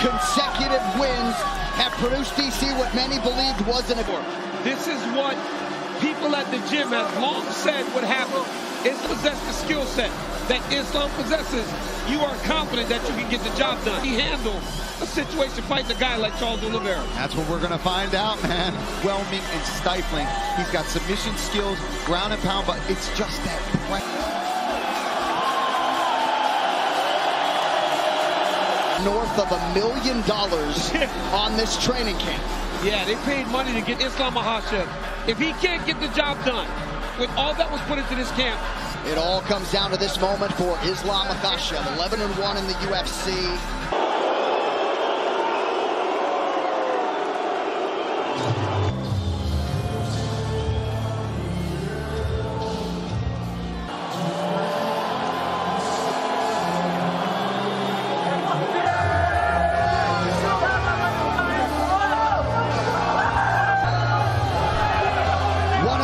consecutive wins have produced DC what many believed wasn't a... This is what people at the gym have long said would happen. Is possess the skill set that Islam possesses. You are confident that you can get the job done. He handled a situation fighting a guy like Charlz Oliviera. That's what we're going to find out, man. Whelming and stifling. He's got submission skills, ground and pound, but it's just that north of $1 million on this training camp. Yeah, they paid money to get Islom Mahachev. If he can't get the job done with all that was put into this camp. It all comes down to this moment for Islom Mahachev, 11-1 in the UFC.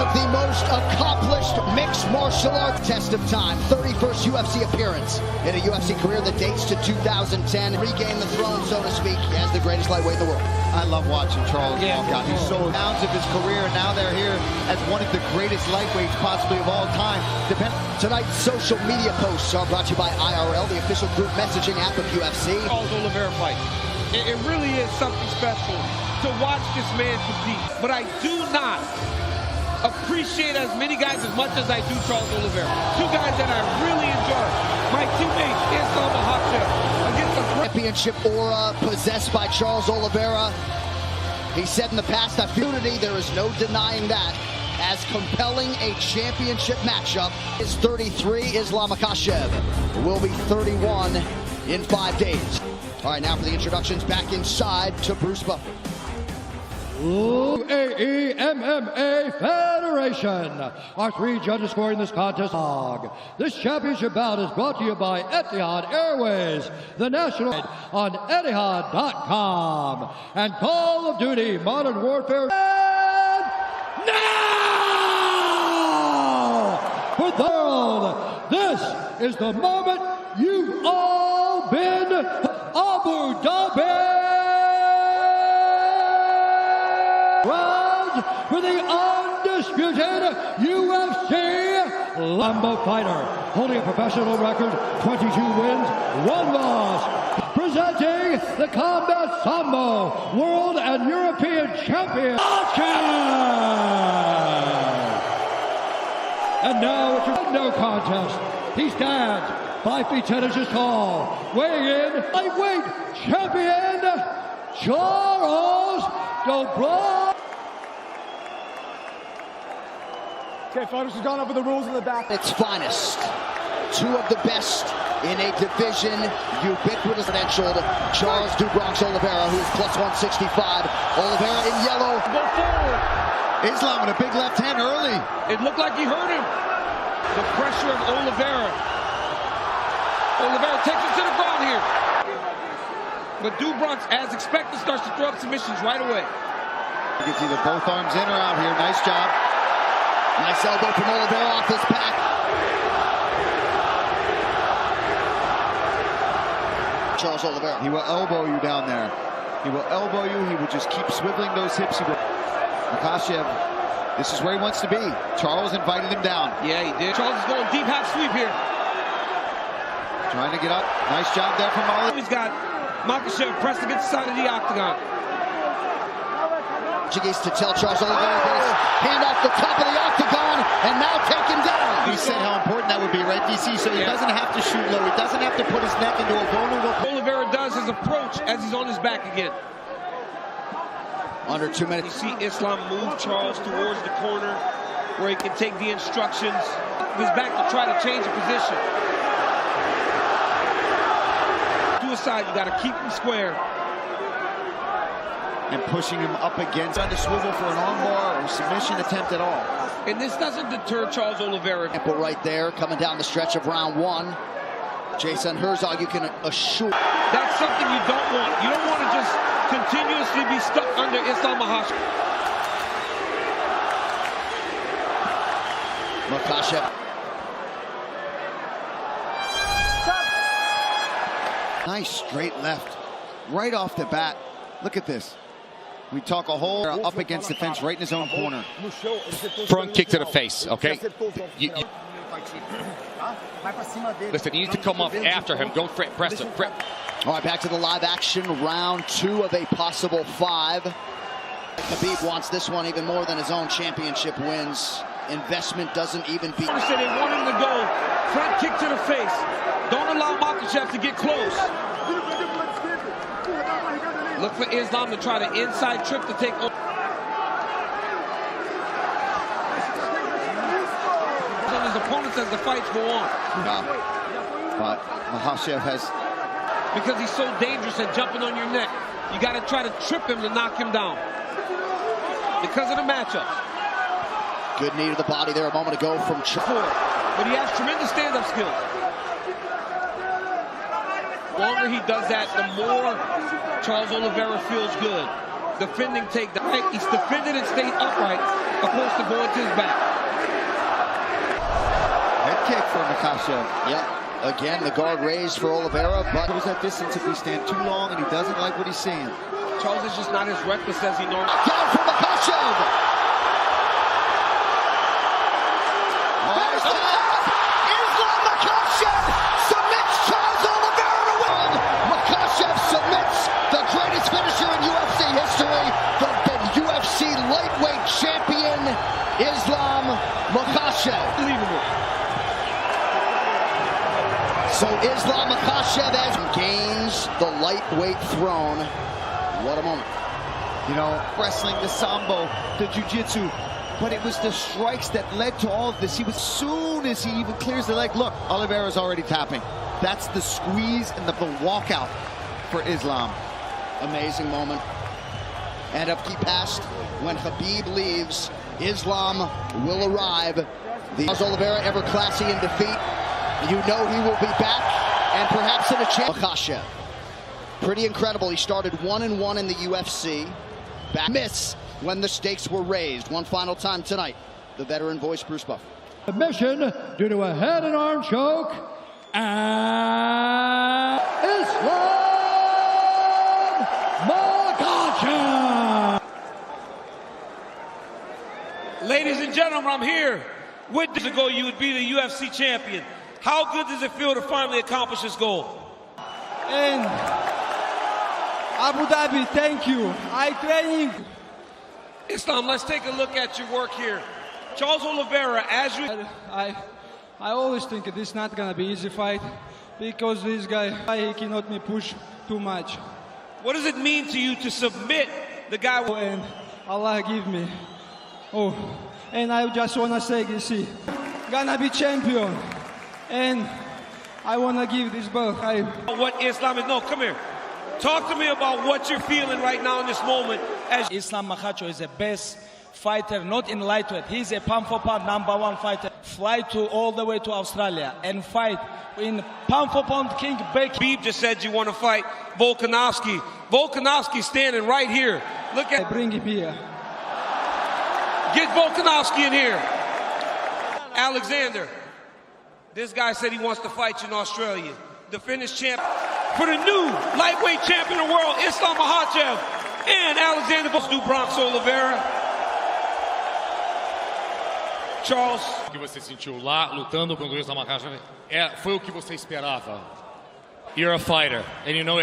The most accomplished mixed martial art test of time. 31st UFC appearance in a UFC career that dates to 2010. Regain the throne, so to speak, as the greatest lightweight in the world. I love watching Charlz walk out. He's so pounds of his career, and now they're here as one of the greatest lightweights possibly of all time. Tonight's social media posts are brought to you by IRL, the official group messaging app of UFC. Charlz Oliviera fight. It really is something special to watch this man compete. But I do not appreciate as many guys as much as I do Charlz Oliviera. Two guys that I really enjoy. My teammate, Islom Mahachev, against the championship aura possessed by Charlz Oliviera. He said in the past, I feel unity, there is no denying that. As compelling a championship matchup is 33, Islom Mahachev will be 31 in 5 days. All right, now for the introductions, back inside to Bruce Buffer. UAE MMA Federation. Our 3 judges scoring this contest. This championship bout is brought to you by Etihad Airways, the national on Etihad.com, and Call of Duty Modern Warfare. And now, for the world, this is the moment you've all been. Abu Dhabi. Rounds for the undisputed UFC Lambo fighter, holding a professional record, 22 wins, 1 loss. Presenting the Combat Sambo World and European Champion, Makhachev. And now it's a no contest. He stands 5 feet 10 inches tall, weighing in lightweight champion, Charlz Oliviera. Okay, fighters has gone over the rules in the back. Its finest. 2 of the best in a division, ubiquitous credentialed Charlz Oliviera, who is plus 165. Oliviera in yellow. Go forward. Islam with a big left hand early. It looked like he hurt him. The pressure of Oliviera. Oliviera takes it to the ground here. But Bronx, as expected, starts to throw up submissions right away. He gets either both arms in or out here. Nice job. Nice elbow from Oliviera off his back. Charlz Oliviera. He will elbow you down there. He will elbow you. He will just keep swiveling those hips. Makhachev, this is where he wants to be. Charlz invited him down. Yeah, he did. Charlz is going deep half sweep here. Trying to get up. Nice job there from Oliviera. He's got Makhachev pressed against the side of the octagon. Portuguese to tell Charlz Oliviera to get his hand off the top of the octagon and now taken down. He said how important that would be, right, DC? So he doesn't have to shoot low. He doesn't have to put his neck into a vulnerable. Oliviera does his approach as he's on his back again. Under 2 minutes. You see Islam move Charlz towards the corner where he can take the instructions. His back to try to change the position. To his side, you got to keep him square. And pushing him up against on the swivel for an armbar or submission attempt at all. And this doesn't deter Charlz Oliviera. Right there, coming down the stretch of round 1. Jason Herzog, you can assure. That's something you don't want. You don't want to just continuously be stuck under Islom Mahachev. Makhachev. Nice straight left. right off the bat. Look at this. We talk a whole up against the fence right in his own corner. Front kick to the face, okay? Listen, you need to come up after him. Don't press him. All right, back to the live action. Round 2 of a possible 5. Khabib wants this one even more than his own championship wins. Investment doesn't even be. They want him to go front kick to the face. Don't allow Makhachev to get close. Look for Islam to try the inside trip to take over. His opponent as the fights go on. But Makhachev has... Because he's so dangerous at jumping on your neck. You got to try to trip him to knock him down. Because of the matchup. Good knee to the body there a moment ago from Charlz. But he has tremendous stand-up skills. The longer he does that, the more Charlz Oliviera feels good. Defending takedown. He's defended and stayed upright, opposed to going to his back. Head kick for Makhachev. Yep. Again, the guard raised for Oliveira, but Goes that distance if we stand too long and he doesn't like what he's seeing. Charlz is just not as reckless as he normally is. down from Makhachev. There's the Islom Mahachev submits Charlz Oliveira to win. Makhachev submits the greatest finisher in UFC history, the UFC lightweight champion, Islom Mahachev. Unbelievable. So Islom Mahachev gains the lightweight throne. What a moment. You know, wrestling, the sambo, the jiu-jitsu, but it was the strikes that led to all of this. He was, as soon as he even clears the leg, look, Oliveira's already tapping. That's the squeeze and the walkout for Islam. Amazing moment. And up he passed. When Khabib leaves, Islam will arrive. The Charlz Oliveira, ever classy in defeat. You know he will be back, and perhaps in a chance. Makhachev, pretty incredible. He started 1-1 in the UFC. Back miss when the stakes were raised. One final time tonight. The veteran voice, Bruce Buffer. Submission due to a head and arm choke. And Islom Mahachev. Ladies and gentlemen, I'm here. With this ago, you would be the UFC champion. How good does it feel to finally accomplish this goal? And Abu Dhabi, thank you. I training. Islam, let's take a look at your work here. Charlz Oliveira, as you... I always think this is not gonna be easy fight because this guy, he cannot me push too much. What does it mean to you to submit the guy? And Allah give me. Oh, and I just wanna say, you see, gonna be champion. And I wanna give this belt. What Islam is, no, come here. Talk to me about what you're feeling right now in this moment. As Islom Mahachev is the best fighter, not in lightweight. He's a pound-for-pound #1 fighter. Fly all the way to Australia and fight in pound-for-pound King Bake. Khabib just said you want to fight Volkanovski. Volkanovski standing right here. Look at. Bring him here. Get Volkanovski in here. Alexander. This guy said he wants to fight you in Australia. Defend champ for the new lightweight champion of the world, Islom Mahachev, and Alexander do Bronx Oliveira. Charlz. O que você sentiu lá, lutando contra o Islom Mahachev, foi o que você esperava. You're a fighter, and you know